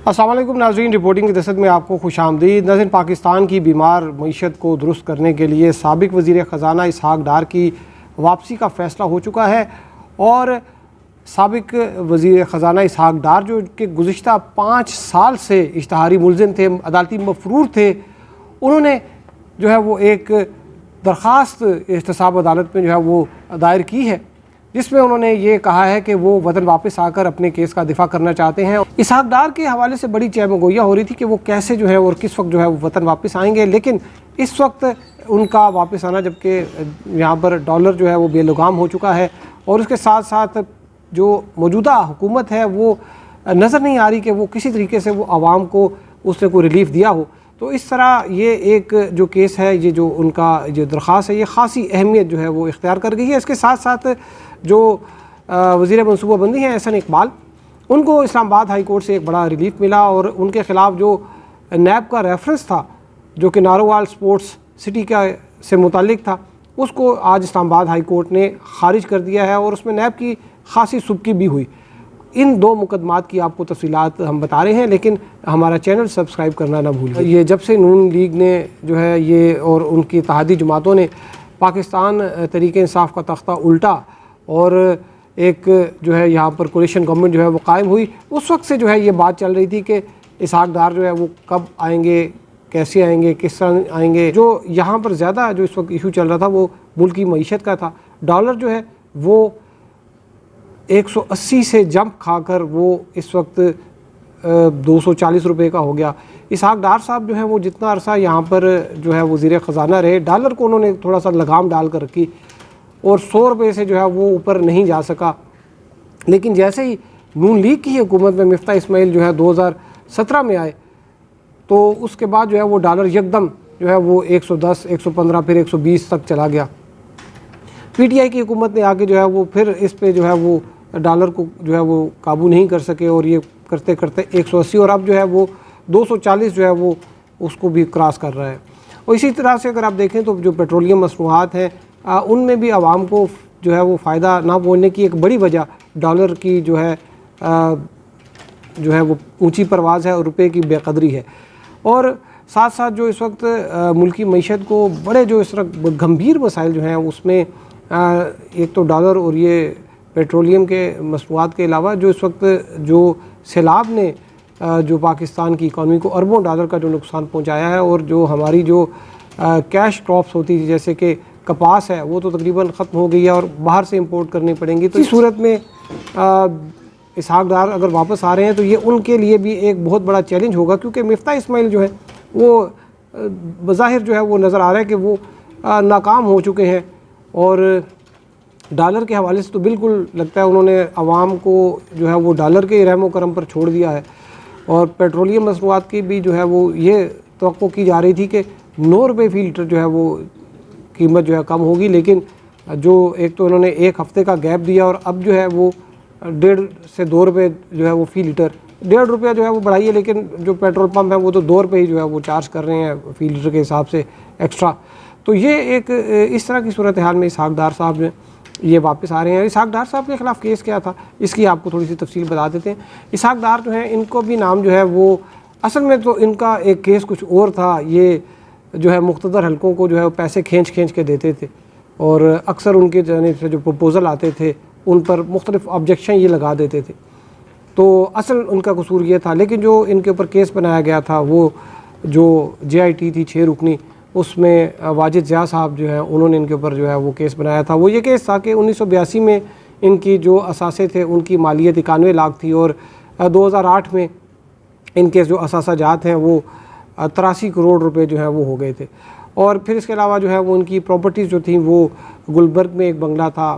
अस्सलाम वालेकुम नाज़रीन, रिपोर्टिंग की दस्तक में आपको खुशामदीद। नाज़रीन, पाकिस्तान की बीमार मईशत को दुरुस्त करने के लिए साबिक वज़ीर ख़जाना इसहाक़ डार की वापसी का फ़ैसला हो चुका है और साबिक वज़ीर ख़जाना इसहाक़ डार जो कि गुज़िश्ता 5 साल से इश्तहारी मुलज़िम थे, अदालती मफ़रूर थे, उन्होंने जो है वो एक दरख्वास्त एहतसाब अदालत में जो है वो दायर की है, जिसमें उन्होंने ये कहा है कि वो वतन वापस आकर अपने केस का दिफा करना चाहते हैं। इसहाक़ डार के हवाले से बड़ी चहमगोइयाँ हो रही थी कि वो कैसे जो है और किस वक्त जो है वो वतन वापस आएंगे, लेकिन इस वक्त उनका वापस आना, जबकि यहाँ पर डॉलर जो है वो बेलगाम हो चुका है और उसके साथ साथ जो मौजूदा हुकूमत है वो नज़र नहीं आ रही कि वो किसी तरीके से वो आवाम को उसने कोई रिलीफ दिया हो। तो इस तरह ये एक जो केस है, ये जो उनका जो दरख्वास्त है, ये ख़ासी अहमियत जो है वो इख्तियार कर गई है। इसके साथ साथ जो वज़ीर मनसूबाबंदी हैं एहसन इकबाल, उनको इस्लामाबाद हाई कोर्ट से एक बड़ा रिलीफ मिला और उनके ख़िलाफ़ जो नैब का रेफरेंस था जो कि नारोवाल स्पोर्ट्स सिटी का से मुताल्लिक था, उसको आज इस्लामाबाद हाई कोर्ट ने ख़ारिज कर दिया है और उसमें नैब की ख़ासी सुबकी भी हुई। इन दो मुकदमात की आपको तफसीलात हम बता रहे हैं, लेकिन हमारा चैनल सब्सक्राइब करना ना भूलिए। ये जब से नून लीग ने जो है ये और उनकी इत्तेहादी जमातों ने पाकिस्तान तहरीक इंसाफ का तख्ता उल्टा और एक जो है यहाँ पर कोलिशन गवर्नमेंट जो है वो कायम हुई, उस वक्त से जो है ये बात चल रही थी कि इसहाक़ डार जो है वो कब आएंगे, कैसे आएंगे, किस तरह आएंगे। जो यहाँ पर ज़्यादा जो इस वक्त इशू चल रहा था वो मुल्क की मईशत का था। डॉलर जो है वो 180 से जंप खाकर वो इस वक्त 240 रुपये का हो गया। इसहाक़ डार साहब जो है वो जितना अरसा यहाँ पर जो है वज़ीर ख़जाना रहे, डॉलर को उन्होंने थोड़ा सा लगाम डाल कर रखी और 100 रुपये से जो है वो ऊपर नहीं जा सका। लेकिन जैसे ही नून लीग की हुकूमत में मिफ्ता इस्माइल जो है 2017 में आए, तो उसके बाद जो है वो डॉलर यकदम जो है वो 110, 115 फिर 120 तक चला गया। पीटीआई की हुकूमत ने आके जो है वो फिर इस पे जो है वो डॉलर को जो है वो काबू नहीं कर सके और ये करते करते 180 और अब जो है वो 240 जो है वो उसको भी क्रॉस कर रहा है। और इसी तरह से अगर आप देखें तो जो पेट्रोलियम मसनूआत हैं उनमें भी आवाम को जो है वो फ़ायदा ना पहुँचने की एक बड़ी वजह डॉलर की जो है वो ऊंची परवाज़ है और रुपए की बेकदरी है। और साथ साथ जो इस वक्त मुल्की मईशत को बड़े जो इस वक्त गंभीर मसाइल जो हैं उसमें एक तो डॉलर और ये पेट्रोलियम के मसनूआत के अलावा जो इस वक्त जो सैलाब ने जो पाकिस्तान की इकॉनमी को अरबों डॉलर का जो नुकसान पहुंचाया है और जो हमारी जो कैश क्रॉप्स होती थी जैसे कि कपास है वो तो तकरीबन ख़त्म हो गई है और बाहर से इंपोर्ट करनी पड़ेंगी। तो इस सूरत में इसहाक़ डार अगर वापस आ रहे हैं तो ये उनके लिए भी एक बहुत बड़ा चैलेंज होगा, क्योंकि मिफ्ता इस्माइल जो है वो बज़ाहिर जो है वो नज़र आ रहा है कि वो नाकाम हो चुके हैं और डॉलर के हवाले से तो बिल्कुल लगता है उन्होंने आवाम को जो है वो डॉलर के रहमो करम पर छोड़ दिया है। और पेट्रोलियम मसनूआत की भी जो है वो ये तवक्को की जा रही थी कि 9 रुपये फ़ी लीटर जो है वो कीमत जो है कम होगी, लेकिन जो एक तो उन्होंने एक हफ़्ते का गैप दिया और अब जो है वो 1.5 से 2 रुपये जो है वो फ़ी लीटर, 1.5 रुपया जो है वो बढ़ाइए, लेकिन जो पेट्रोल पंप है वो तो 2 रुपये ही जो है वो चार्ज कर रहे हैं फ़ी लीटर के हिसाब से एक्स्ट्रा। तो ये एक इस तरह की सूरत हाल में इसहाक़ डार साहब जो ये वापस आ रहे हैं। इसहाक़ डार साहब के ख़िलाफ़ केस क्या था इसकी आपको थोड़ी सी तफसील बता देते हैं। इसहाक़ डार जो है इनको भी नाम जो है वो असल में तो इनका एक केस कुछ और था। ये जो है मुख्तदर हलकों को जो है पैसे खींच के देते थे और अक्सर उनके जानिब से जो प्रपोज़ल आते थे उन पर मुख्तलिफ ऑब्जेक्शन ये लगा देते थे। तो असल उनका कसूर ये था, लेकिन जो इनके ऊपर केस बनाया गया था वो जो JIT थी 6 रुकनी, उसमें वाजिद ज़िया साहब जो है उन्होंने इनके ऊपर जो है वो केस बनाया था। वो ये केस था कि 1982 में इनकी जो असासे थे उनकी मालियत 91 लाख थी और 2008 में इनके जो असासा जात हैं वो 83 करोड़ रुपए जो है वो हो गए थे। और फिर इसके अलावा जो है वो उनकी प्रॉपर्टीज़ जो थी वो गुलबर्ग में एक बंगला था,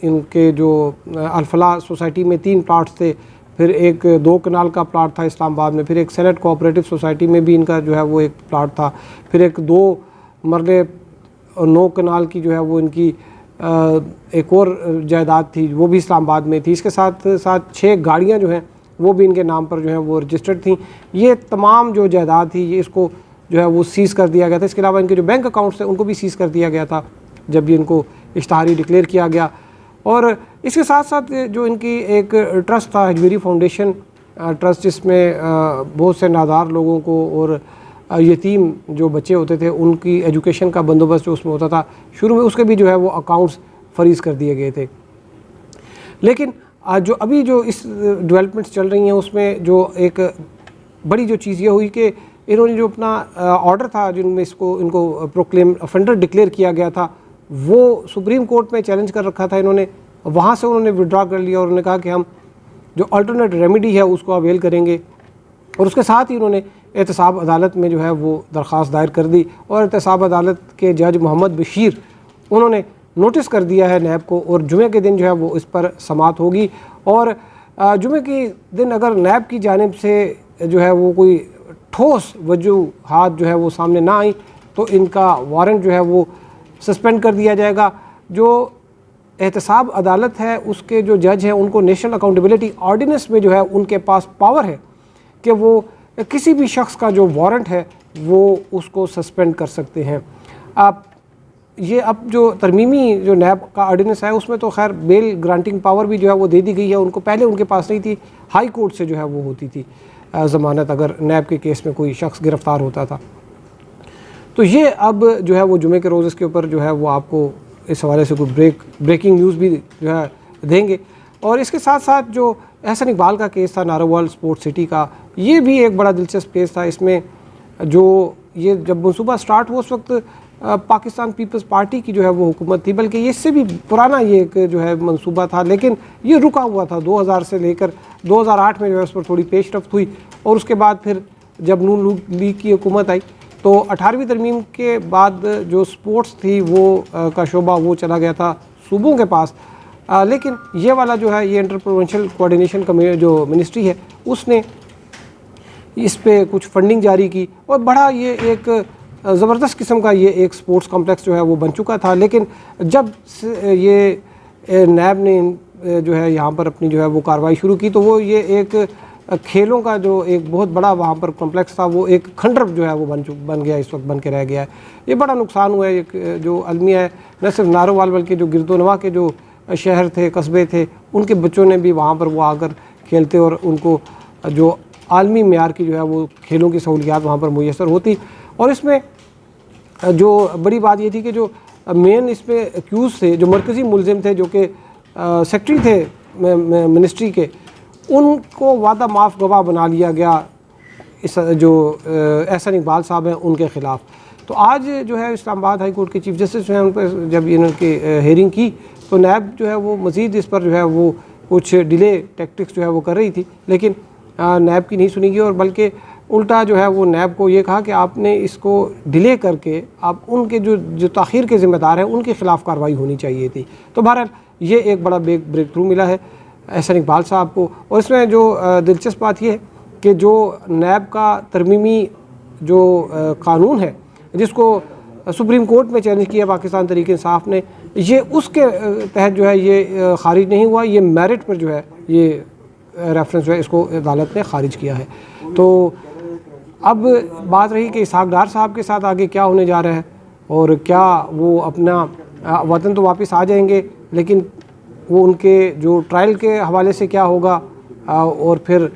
इनके जो अल्फला सोसाइटी में 3 प्लाट्स थे, फिर एक 2 कनाल का प्लाट था इस्लामाबाद में, फिर एक सेनेट कोऑपरेटिव सोसाइटी में भी इनका जो है वो एक प्लाट था, फिर एक 2 मरले 9 कनाल की जो है वो इनकी एक और जायदाद थी वो भी इस्लामाबाद में थी। इसके साथ साथ 6 गाड़ियाँ जो हैं वो भी इनके नाम पर जो है वो रजिस्टर्ड थी। ये तमाम जो जायदाद थी ये इसको जो है वो सीज़ कर दिया गया था। इसके अलावा इनके जो बैंक अकाउंट्स थे उनको भी सीज़ कर दिया गया था जब ये इनको इश्तहारी डिक्लेयर किया गया। और इसके साथ साथ जो इनकी एक ट्रस्ट था हजवेरी फाउंडेशन, ट्रस्ट जिसमें बहुत से नादार लोगों को और यतीम जो बच्चे होते थे उनकी एजुकेशन का बंदोबस्त जो उसमें होता था, शुरू में उसके भी जो है वो अकाउंट्स फ्रीज़ कर दिए गए थे। लेकिन जो अभी जो इस डेवलपमेंट्स चल रही हैं उसमें जो एक बड़ी जो चीज़ ये हुई कि इन्होंने जो अपना ऑर्डर था जिनमें इनको प्रोक्लेम ऑफेंडर डिक्लेयर किया गया था, वो सुप्रीम कोर्ट में चैलेंज कर रखा था इन्होंने, वहाँ से उन्होंने विड्रॉ कर लिया और उन्होंने कहा कि हम जो अल्टरनेट रेमेडी है उसको अवेल करेंगे। और उसके साथ ही उन्होंने एहतसाब अदालत में जो है वो दरख्वास्त दायर कर दी और एहतसाब अदालत के जज मोहम्मद बशीर उन्होंने नोटिस कर दिया है नैब को, और जुमे के दिन जो है वो इस पर समाअत होगी। और जुमे के दिन अगर नैब की जानिब से जो है वो कोई ठोस वजूहात जो है वो सामने ना आई तो इनका वारंट जो है वो सस्पेंड कर दिया जाएगा। जो एहतसाब अदालत है उसके जो जज हैं उनको नेशनल अकाउंटेबिलिटी ऑर्डिनेंस में जो है उनके पास पावर है कि वो किसी भी शख्स का जो वारंट है वो उसको सस्पेंड कर सकते हैं। आप ये अब जो तरमीमी जो नैब का ऑर्डिनेंस है उसमें तो खैर बेल ग्रांटिंग पावर भी जो है वो दे दी गई है उनको, पहले उनके पास नहीं थी, हाई कोर्ट से जो है वो होती थी ज़मानत अगर नैब के केस में कोई शख्स गिरफ़्तार होता था। तो ये अब जो है वो जुमे के रोज़ इसके ऊपर जो है वो आपको इस हवाले से कोई ब्रेकिंग न्यूज़ भी जो है देंगे। और इसके साथ साथ जो एहसन इकबाल का केस था नारोवाल स्पोर्ट्स सिटी का, ये भी एक बड़ा दिलचस्प केस था। इसमें जो ये जब मनसूबा स्टार्ट हुआ उस वक्त पाकिस्तान पीपल्स पार्टी की जो है वो हुकूमत थी, बल्कि ये इससे भी पुराना ये एक जो है मनसूबा था, लेकिन ये रुका हुआ था 2000 से लेकर 2008 में जो है उस पर थोड़ी पेशरफ्त हुई। और उसके बाद फिर जब नून लीग की हुकूमत आई तो 18वीं तरमीम के बाद जो स्पोर्ट्स थी वो का शोबा वो चला गया था सूबों के पास। लेकिन ये वाला जो है ये इंटर प्रोविंशियल कोऑर्डिनेशन जो मिनिस्ट्री है उसने इस पे कुछ फंडिंग जारी की और बड़ा ये एक ज़बरदस्त किस्म का ये एक स्पोर्ट्स कॉम्प्लेक्स जो है वो बन चुका था। लेकिन जब ये नैब ने जो है यहाँ पर अपनी जो है वो कार्रवाई शुरू की तो वो ये एक खेलों का जो एक बहुत बड़ा वहाँ पर कॉम्प्लेक्स था वो एक खंडर जो है वो बन गया, इस वक्त बन के रह गया है। ये बड़ा नुकसान हुआ है। एक जो अलमिया है न सिर्फ नारोवाल बल्कि जो गिरदोनवा के जो शहर थे कस्बे थे उनके बच्चों ने भी वहाँ पर वो आकर खेलते और उनको जो आलमी मेयार की जो है वो खेलों की सहूलियात वहाँ पर मुयसर होती। और इसमें जो बड़ी बात ये थी कि जो मेन इसमें एक्यूज़ थे, जो मरकज़ी मुलजिम थे, जो कि सेक्रेटरी थे मिनिस्ट्री के, उनको वादा माफ़ गवाह बना लिया गया इस जो एहसन इकबाल साहब हैं उनके ख़िलाफ़। तो आज जो है इस्लामाबाद हाई कोर्ट के चीफ जस्टिस जो हैं उन पर जब इनकी हेयरिंग की तो नैब जो है वो मज़ीद इस पर जो है वो कुछ डिले टैक्टिक्स जो है वो कर रही थी, लेकिन नैब की नहीं सुनी गई और बल्कि उल्टा जो है वो नैब को ये कहा कि आपने इसको डिले करके आप उनके जो ताख़ीर के ज़िम्मेदार हैं उनके ख़िलाफ़ कार्रवाई होनी चाहिए थी। तो बहरहाल ये एक बड़ा ब्रेक थ्रू मिला है एहसन इकबाल साहब को। और इसमें जो दिलचस्प बात यह है कि जो नैब का तरमीमी जो कानून है जिसको सुप्रीम कोर्ट में चैलेंज किया पाकिस्तान तहरीक इंसाफ ने, ये उसके तहत जो है ये खारिज नहीं हुआ, ये मेरिट पर जो है ये रेफरेंस जो है इसको अदालत ने खारिज किया है। तो अब बात रही कि इसहाक डार साहब के साथ आगे क्या होने जा रहा है और क्या वो अपना वतन तो वापस आ जाएंगे, लेकिन वो उनके जो ट्रायल के हवाले से क्या होगा और फिर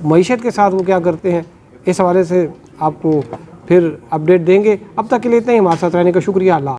मईशत के साथ वो क्या करते हैं, इस हवाले से आपको फिर अपडेट देंगे। अब तक के लिए इतना ही। हमारे साथ रहने का शुक्रिया। अल्लाह।